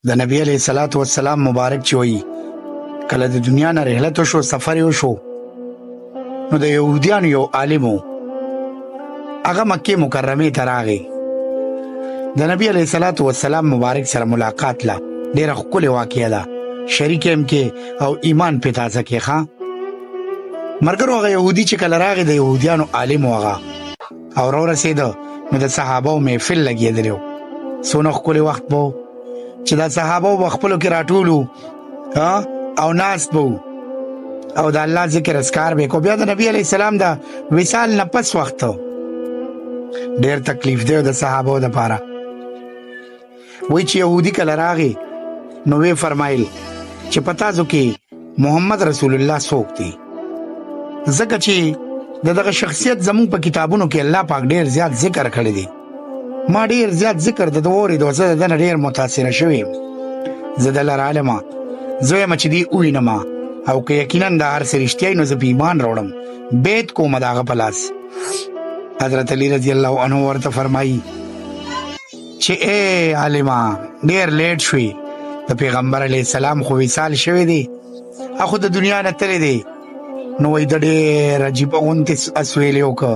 د نبی علیه الصلاۃ والسلام مبارک چې وایي کله د دنیا نه رحلت وشو، سفر یې وشو، نو د یهودیانو یو عالم و، هغه مکې مکرمې ته راغی. د نبی علیه الصلاۃ والسلام مبارک سره ملاقات له ډېره ښکلې واقعه ده، شریک هم کې او ایمان پې تازه کې. ښه ملګرو، هغه یهودي چې کله راغی د یهودیانو عالم و هغه او راورسېده، نو د صحابو محفل لګېدلی و. څونه ښکلی وخت به چې دا صحابه به خپلو کې راټولو او ناست به او د الله ذکر اذکار به کو. بیا د نبی علیه السلام د وصال نه پس وخت ډېر تکلیف دی د صحابو دپاره. وایي چې یهودي کله راغی نو ویې فرمایل چې په تاسو کې محمد رسول الله څوک دی؟ ځکه چې د دغه شخصیت زموږ په کتابونو کې الله پاک ډېر زیات ذکر کړی دی. ما ډېر زیات ذکر د ده واورېدو، زه د ده نه ډېر متاثره شوی یم. زه د الله عالمه زه یم چې دې ووینمه او که یقینا دا هر څه رښتیا وي نو زه په ایمان راوړم، بیت کومه د هغه په لاس. حضرت علی رضی الله عنه ورته فرمایي چې ای عالمه ډېر لیټ شوي، د پیغمبر علیه السلام خو وصال شوی دی، خو د دنیا نه تللی دی. نو وایي د ډېر عجیبه غوندې اسویلې وکړه،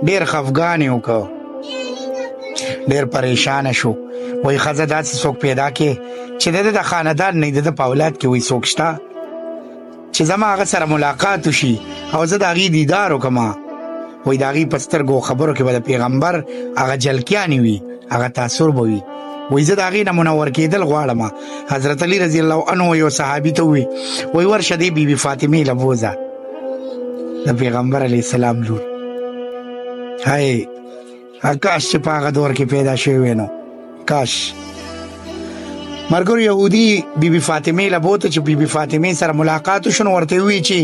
ډېر خفګان یې وکړه، ډېر پریشانه شو. وایي ښځه داسې څوک پیدا کې چې د ده د خاندان نه د ده په اولاد کې وایي څوک شته چې زما هغه سره ملاقات وشي او زه د هغې دیدار وکړم. وایي د هغې په سترګو خبرو کې به د پیغمبر هغه جلکیانې وي، هغه تاثر به وي. وایي زه د هغې نه منور کېدل غواړم. حضرت علی رضی الله عنه یو صحابي ته ووایي وایي ورشه دې بي بي فاطمې له بوځه، د پیغمبر علیه السلام لور. هی کاش چې په هغه دور کې پیدا شوی وی نو کاش. ملګرو، یهودي بی بی فاطمې له بوته چې بی بی فاطمې سره ملاقات وشو، نو ورته ووایي چې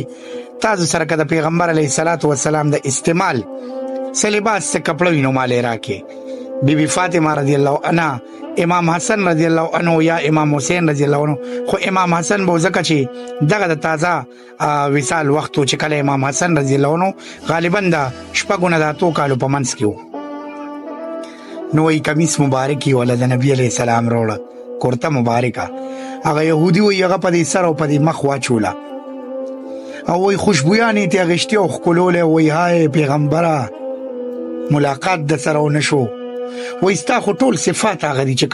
تاسو سره که د پیغمبر علیه الصلاۃ والسلام د استعمال څه لباس څه کپړه وي نو مالې راکې. بی بی فاطمه رضی الله عنها امام حسن رضی الله عنه یا امام حسین رضی الله عنه، خو امام حسن به ځکه چې دغه د تازه وصال وخت و چې کله امام حسن رضی الله عنه غالبا د شپږو نه د اتو کالو په منځ کې و. نو وایي کمیس مبارک یې وله د نبي علیه السلام راوړه، کورته مبارکه. هغه یهودي وایي هغه په دې سر او په دې مخ واچوله او وایي خوشبویانې یې ترې اخېستې او ښکلولی. وایي های پیغمبره ملاقات د سره ونه شو. وایي ستا خو ټول صفات هغه دي چې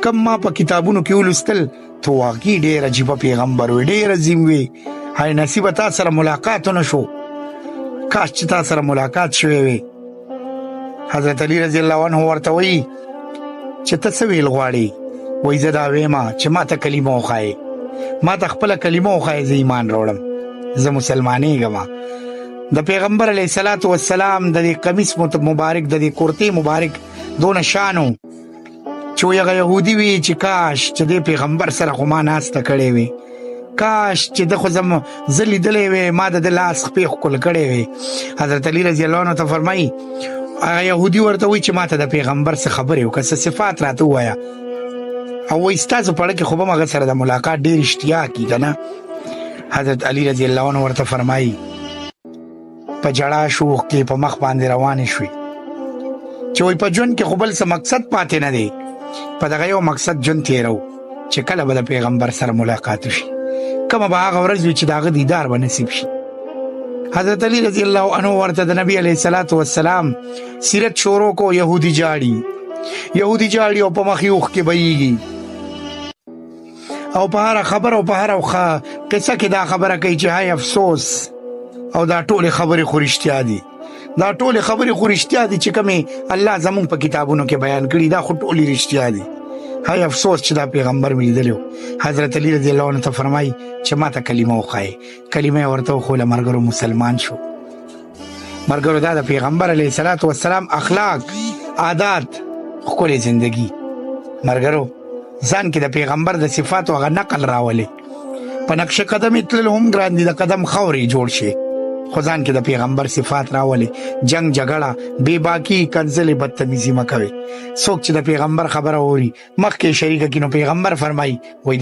کم ما په کتابونو کې ولوستل، ته واقعي ډېر عجیبه پیغمبر وي، ډېر عظیم وي. های نصیبه تا سره ملاقات ونه شو، کاش چې تا سره ملاقات شوی وي. حضرت علی رضی الله عنه ورته وایي چې ته څه ویل غواړې؟ وایي زه دا ویمه چې ما ته کلمه وښایې، ما ته خپله کلمه وښایې، زه ایمان راوړم، زه مسلمانېږم. د پیغمبر علیه الصلاۃ والسلام د دې قمیص مبارک، د دې کورتې مبارک دونه شانو چې وایي هغه یهودي وي چې کاش چې دې پیغمبر سره خو ما ناسته کړې وي، کاش چې ده خو زه لیدلی وی، ما د ده لاس خپې ښکل کړی وی. حضرت علی رضی الله عنه ته فرمایي هغه یهودي ورته وایي چې ما ته د پیغمبر څه خبرې وکړه، څه صفات راته ووایه. او وایي ستاسو په اړه کې خو به م هغه سره د ملاقات ډېر اشتیاق کي که نه. حضرت علی رضی الله عنه ورته فرمایي په جړا شوخ کې په مخ باندې روانې شوې چې وایي په ژوند کې خو بل څه مقصد پاتې نه دی، په دغه یو مقصد ژوند تېرو چې کله به د پیغمبر سره ملاقات وشي، کومه به هغه ورځ وي چې د هغه دیدار به نصیب شي. حضرت علی رضی الله عنه ورته د نبی علیه الصلاۃ والسلام سیرت شروع کو. یهودي جاړي او په مخ یې اوښکې بهیږي او په هره خبره او په هره قصه کې دا خبره کوي چې های افسوس، او دا ټولې خبرې خو رښتیا دي، دا ټولې خبرې خو رښتیا دي چې کومې الله زموږ په کتابونو کې بیان کړي، دا خو ټولې رښتیا دي. های افسوس چې دا پیغمبر مې لیدلی و. حضرت علی رضی الله عنه ته فرمایي چې ما ته کلمه وښایې. کلمه یې ورته وښوله، ملګرو مسلمان شو. ملګرو دا د پیغمبر علیه الصلاۃ والسلام اخلاق، عادات، ښکلې زندگی. ملګرو ځان کې د پیغمبر د صفاتو هغه نقل راولې. په نقش قدم یې تلل هم ګران دي، د قدم خاورې جوړ شي، خو ځان کې د پیغمبر صفات راولې. جنگ جګړه، بې باکي، کنځلې، بدتمیزي مه کوئ. څوک چې د پیغمبر خبره اوري مخکې شریکه کړي، نو پیغمبر فرمایي وایي